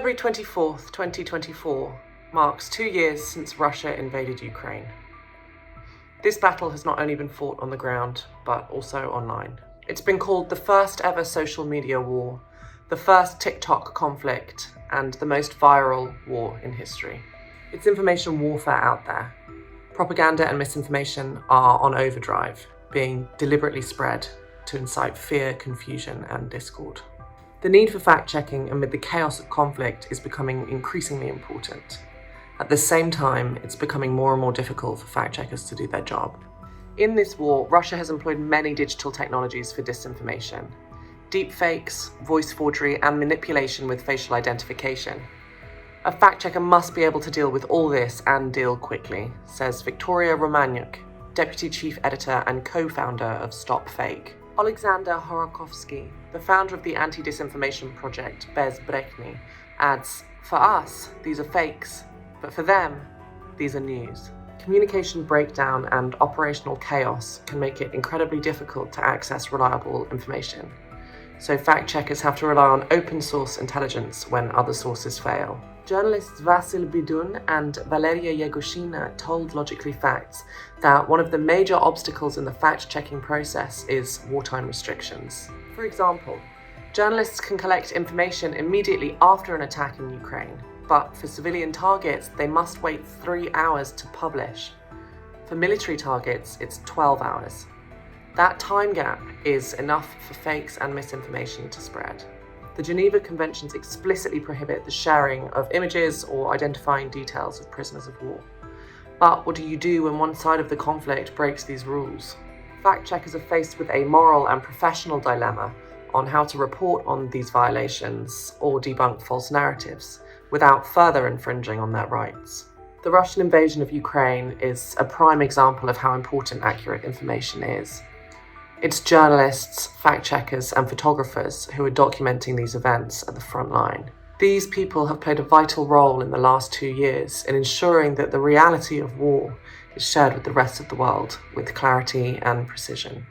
February 24th, 2024 marks 2 years since Russia invaded Ukraine. This battle has not only been fought on the ground, but also online. It's been called the first ever social media war, the first TikTok conflict, and the most viral war in history. It's information warfare out there. Propaganda and misinformation are on overdrive, being deliberately spread to incite fear, confusion, and discord. The need for fact-checking amid the chaos of conflict is becoming increasingly important. At the same time, it's becoming more and more difficult for fact-checkers to do their job. In this war, Russia has employed many digital technologies for disinformation. Deepfakes, voice forgery, and manipulation with facial identification. A fact-checker must be able to deal with all this and deal quickly, says Victoria Romaniuk, Deputy Chief Editor and co-founder of Stop Fake. Alexander Horakovsky, the founder of the anti-disinformation project Bez Brechny, adds, "For us, these are fakes, but for them, these are news." Communication breakdown and operational chaos can make it incredibly difficult to access reliable information. So fact-checkers have to rely on open-source intelligence when other sources fail. Journalists Vasil Bidun and Valeria Yegoshina told Logically Facts that one of the major obstacles in the fact-checking process is wartime restrictions. For example, journalists can collect information immediately after an attack in Ukraine, but for civilian targets, they must wait 3 hours to publish. For military targets, it's 12 hours. That time gap is enough for fakes and misinformation to spread. The Geneva Conventions explicitly prohibit the sharing of images or identifying details of prisoners of war. But what do you do when one side of the conflict breaks these rules? Fact-checkers are faced with a moral and professional dilemma on how to report on these violations or debunk false narratives without further infringing on their rights. The Russian invasion of Ukraine is a prime example of how important accurate information is. It's journalists, fact-checkers, and photographers who are documenting these events at the front line. These people have played a vital role in the last 2 years in ensuring that the reality of war is shared with the rest of the world with clarity and precision.